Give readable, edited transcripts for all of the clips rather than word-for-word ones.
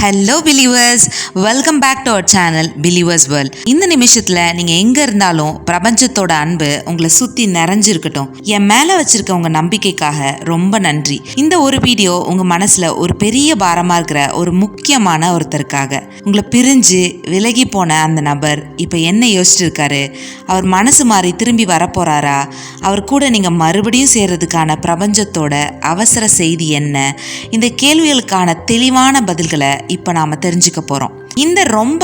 Hello believers, welcome back to our channel believers world. இந்த நிமிஷத்தில் நீங்கள் எங்கே இருந்தாலும் பிரபஞ்சத்தோட அன்பு உங்களை சுற்றி நிறைஞ்சிருக்கட்டும். என் மேலே வச்சிருக்க உங்கள் நம்பிக்கைக்காக ரொம்ப நன்றி. இந்த ஒரு வீடியோ உங்கள் மனசில் ஒரு பெரிய பாரமாக இருக்கிற ஒரு முக்கியமான ஒருத்தருக்காக. உங்களை பிரிஞ்சு விலகி போன அந்த நபர் இப்போ என்ன யோசிச்சுட்டு இருக்காரு? அவர் மனசு மாறி திரும்பி வரப்போகிறாரா? அவர் கூட நீங்கள் மறுபடியும் சேர்றதுக்கான பிரபஞ்சத்தோட அவசர செய்தி என்ன? இந்த கேள்விகளுக்கான தெளிவான பதில்களை இப்போ நாம் தெரிஞ்சுக்க போகிறோம். இந்த ரொம்ப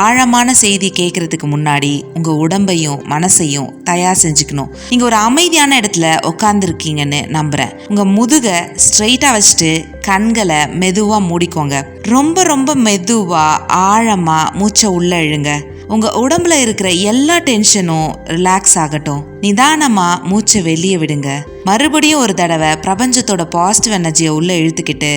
ஆழமான செய்தி கேட்குறதுக்கு முன்னாடி உங்கள் உடம்பையும் மனசையும் தயார் செஞ்சுக்கணும். நீங்கள் ஒரு அமைதியான இடத்துல உட்காந்துருக்கீங்கன்னு நம்புகிறேன். உங்கள் முதுகை ஸ்ட்ரெயிட்டாக வச்சுட்டு கண்களை மெதுவாக மூடிக்கோங்க. ரொம்ப ரொம்ப மெதுவாக ஆழமாக மூச்சை உள்ளே இழுங்க. உங்கள் உடம்புல இருக்கிற எல்லா டென்ஷனும் ரிலாக்ஸ் ஆகட்டும். நிதானமாக மூச்சை வெளியே விடுங்க. மறுபடியும் ஒரு தடவை பிரபஞ்சத்தோட பாசிட்டிவ் எனர்ஜியை உள்ளே இழுத்துக்கிட்டு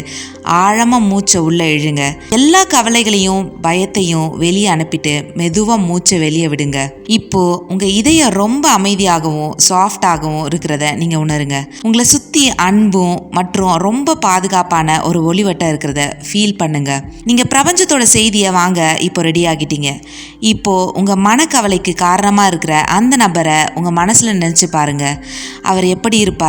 ஆழமாக மூச்சை உள்ளே இழுங்க. எல்லா கவலைகளையும் பயத்தையும் வெளியே அனுப்பிட்டு மெதுவாக மூச்சை வெளியே விடுங்க. இப்போது உங்கள் இதயம் ரொம்ப அமைதியாகவும் சாஃப்டாகவும் இருக்கிறத நீங்கள் உணருங்க. உங்களை சுற்றி அன்பும் மற்றும் ரொம்ப பாதுகாப்பான ஒரு ஒளிவட்டம் இருக்கிறத ஃபீல் பண்ணுங்க. நீங்கள் பிரபஞ்சத்தோட செய்தியை வாங்க இப்போ ரெடி ஆகிட்டீங்க. இப்போது உங்கள் மனக்கவலைக்கு காரணமாக இருக்கிற அந்த நபரை உங்கள் மனசில் நினச்சி பாருங்கள். அவர் எப்படி இருப்பார்?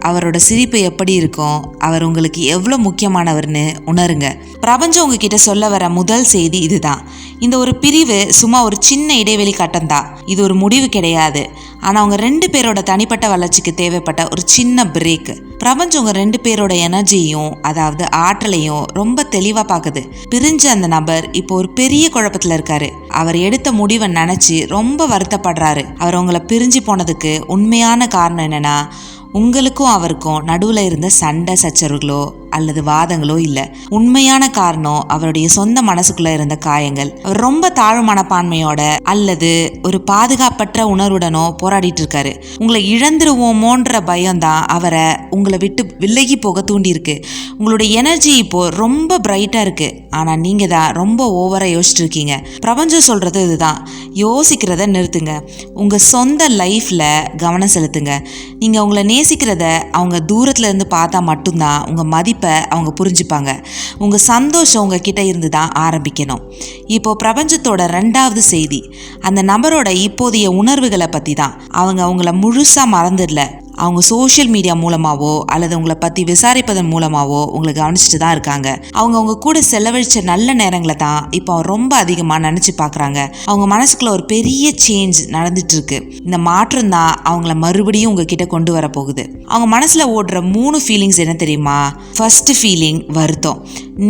அவரோட சிரிப்பு எப்படி இருக்கும்? அவர் உங்களுக்கு எவ்வளோ முக்கியமானவர்னு உணருங்க. பிரபஞ்சம் உங்ககிட்ட சொல்ல வர முதல் செய்தி இதுதான். இந்த ஒரு பிரிவு சும்மா ஒரு சின்ன இடைவெளி கட்டம்தான். இது ஒரு முடிவு கிடையாது. ஆனால் அவங்க 2 பேரோட தனிப்பட்ட வளர்ச்சிக்கு தேவைப்பட்ட ஒரு சின்ன பிரேக். பிரபஞ்சம் உங்கள் 2 பேரோட எனர்ஜியையும் அதாவது ஆற்றலையும் ரொம்ப தெளிவாக பார்க்குது. பிரிஞ்ச அந்த நபர் இப்போ ஒரு பெரிய குழப்பத்தில் இருக்காரு. அவர் எடுத்த முடிவை நினச்சி ரொம்ப வருத்தப்படுறாரு. அவர் உங்களை பிரிஞ்சு போனதுக்கு உண்மையான காரணம் என்னன்னா, உங்களுக்கும் அவருக்கும் நடுவில் இருந்த சண்டை சச்சரவுகளோ அல்லது வாதங்களோ இல்லை. உண்மையான காரணம் அவருடைய சொந்த மனசுக்குள்ள இருந்த காயங்கள். அவர் ரொம்ப தாழ்வு மனப்பான்மையோட அல்லது ஒரு பாதுகாப்பற்ற உணர்வுடனோ போராடிட்டு இருக்காரு. உங்களை இழந்துருவோமோன்ற பயம்தான் அவரை உங்களை விட்டு விலகி போக தூண்டியிருக்கு. உங்களுடைய எனர்ஜி இப்போ ரொம்ப பிரைட்டா இருக்கு. ஆனால் நீங்கள் தான் ரொம்ப ஓவராக யோசிச்சுட்டு இருக்கீங்க. பிரபஞ்சம் சொல்றது இதுதான். யோசிக்கிறத நிறுத்துங்க. உங்கள் சொந்த லைஃப்பில் கவனம் செலுத்துங்க. நீங்கள் உங்களை நேசிக்கிறத அவங்க தூரத்துல இருந்து பார்த்தா மட்டும்தான் உங்கள் மதிப்பை அவங்க புரிஞ்சுப்பாங்க. உங்கள் சந்தோஷம் உங்ககிட்ட இருந்து தான் ஆரம்பிக்கணும். இப்போ பிரபஞ்சத்தோட 2வது செய்தி அந்த நபரோட இப்போதைய உணர்வுகளை பற்றி தான். அவங்க அவங்கள முழுசாக மறந்துடல. அவங்க சோஷியல் மீடியா மூலமாகவோ அல்லது உங்களை பற்றி விசாரிப்பதன் மூலமாகவோ உங்களை கவனிச்சுட்டு தான் இருக்காங்க. அவங்க கூட செலவழித்த நல்ல நேரங்களை தான் இப்போ ரொம்ப அதிகமாக நினச்சி பார்க்குறாங்க. அவங்க மனசுக்குள்ள ஒரு பெரிய சேஞ்ச் நடந்துட்டு இருக்கு. இந்த மாற்றம் தான் அவங்கள மறுபடியும் உங்ககிட்ட கொண்டு வர போகுது. அவங்க மனசில் ஓடுற 3 ஃபீலிங்ஸ் என்ன தெரியுமா? ஃபர்ஸ்ட் ஃபீலிங் வருத்தம்.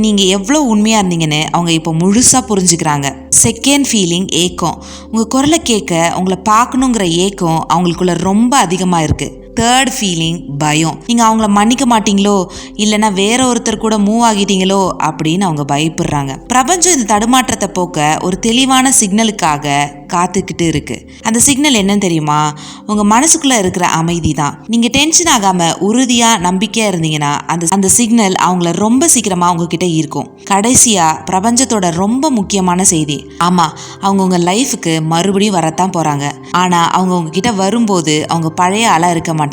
நீங்கள் எவ்வளோ உண்மையாக இருந்தீங்கன்னு அவங்க இப்போ முழுசாக புரிஞ்சுக்கிறாங்க. செகண்ட் ஃபீலிங் ஏக்கம். உங்கள் குரலை கேட்க உங்களை பார்க்கணுங்கிற ஏக்கம் அவங்களுக்குள்ள ரொம்ப அதிகமாக இருக்குது. தேர்ட் ஃபீலிங் பயம். நீங்கள் அவங்கள மன்னிக்க மாட்டீங்களோ இல்லைன்னா வேற ஒருத்தர் கூட மூவ் ஆகிட்டீங்களோ அப்படின்னு அவங்க பயப்படுறாங்க. பிரபஞ்சம் இந்த தடுமாற்றத்தை போக்க ஒரு தெளிவான சிக்னலுக்காக காத்துக்கிட்டு இருக்கு. அந்த சிக்னல் என்னன்னு தெரியுமா? உங்கள் மனசுக்குள்ளே இருக்கிற அமைதி தான். நீங்கள் டென்ஷன் ஆகாமல் உறுதியாக நம்பிக்கையாக இருந்தீங்கன்னா அந்த சிக்னல் அவங்கள ரொம்ப சீக்கிரமாக உங்ககிட்ட இருக்கும். கடைசியாக பிரபஞ்சத்தோட ரொம்ப முக்கியமான செய்தி. ஆமாம், அவங்க உங்கள் லைஃபுக்கு மறுபடியும் வரத்தான் போகிறாங்க. ஆனால் அவங்க உங்ககிட்ட வரும்போது அவங்க பழைய ஆளாக இருக்க மாட்டாங்க.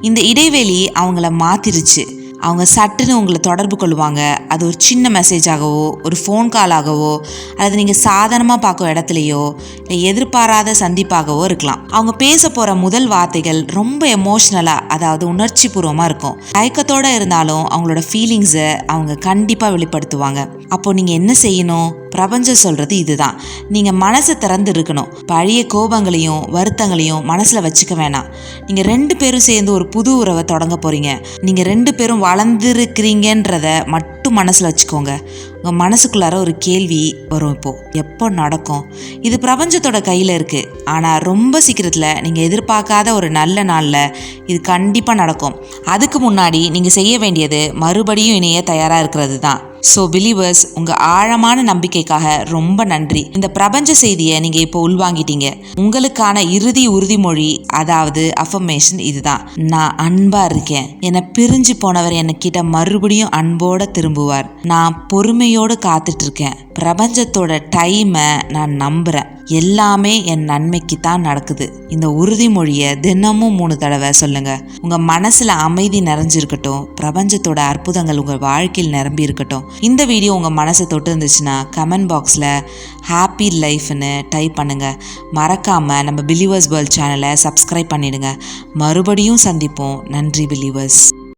இந்த இடைவெளி அவங்கள மாற்றிருச்சு. அவங்க சட்டுன்னு உங்களை தொடர்பு கொள்வாங்க. அது ஒரு சின்ன மெசேஜாகவோ ஒரு ஃபோன் காலாகவோ அல்லது நீங்கள் சாதாரணமாக பார்க்கும் இடத்துலையோ இல்லை எதிர்பாராத சந்திப்பாகவோ இருக்கலாம். அவங்க பேச போகிற முதல் வார்த்தைகள் ரொம்ப எமோஷ்னலாக அதாவது உணர்ச்சி பூர்வமாக இருக்கும். தயக்கத்தோடு இருந்தாலும் அவங்களோட ஃபீலிங்ஸை அவங்க கண்டிப்பாக வெளிப்படுத்துவாங்க. அப்போது நீங்கள் என்ன செய்யணும்? பிரபஞ்சம் சொல்கிறது இதுதான். நீங்கள் மனசை திறந்து இருக்கணும். பழைய கோபங்களையும் வருத்தங்களையும் மனசில் வச்சுக்க வேணாம். நீங்கள் 2 பேரும் சேர்ந்து ஒரு புது உறவை தொடங்க போகிறீங்க. நீங்கள் 2 பேரும் வளர்ந்துருக்கிறீங்கன்றத மட்டும் மனசில் வச்சுக்கோங்க. உங்கள் மனசுக்குள்ளார ஒரு கேள்வி வரும். எப்போ நடக்கும்? இது பிரபஞ்சத்தோட கையில் இருக்குது. ஆனால் ரொம்ப சீக்கிரத்தில் நீங்கள் எதிர்பார்க்காத ஒரு நல்ல நாளில் இது கண்டிப்பாக நடக்கும். அதுக்கு முன்னாடி நீங்கள் செய்ய வேண்டியது மறுபடியும் இணைய தயாராக இருக்கிறது தான். ஸோ பிலீவர்ஸ், உங்கள் ஆழமான நம்பிக்கைக்காக ரொம்ப நன்றி. இந்த பிரபஞ்ச செய்தியை நீங்கள் இப்போ உள்வாங்கிட்டீங்க. உங்களுக்கான இறுதி உறுதிமொழி அதாவது அஃபர்மேஷன் இதுதான். நான் அன்பாக இருக்கேன். என்னை பிரிஞ்சு போனவர் என்கிட்ட மறுபடியும் அன்போடு திரும்புவார். நான் பொறுமையோடு காத்துட்டு இருக்கேன். பிரபஞ்சத்தோட டைமை நான் நம்புகிறேன். எல்லாமே என் நன்மைக்கு தான் நடக்குது. இந்த உறுதிமொழியை தினமும் 3 தடவை சொல்லுங்க. உங்க மனசுல அமைதி நிறைஞ்சிருக்கட்டும். பிரபஞ்சத்தோட அற்புதங்கள் உங்க வாழ்க்கையில் நிரம்பி இருக்கட்டும். இந்த வீடியோ உங்க மனசை தொட்டு இருந்துச்சுன்னா கமெண்ட் பாக்ஸ்ல ஹாப்பி லைஃப்னு டைப் பண்ணுங்க. மறக்காம நம்ம பிலீவர்ஸ் வேர்ல்ட் சேனலை சப்ஸ்கிரைப் பண்ணிடுங்க. மறுபடியும் சந்திப்போம். நன்றி பிலீவர்ஸ்.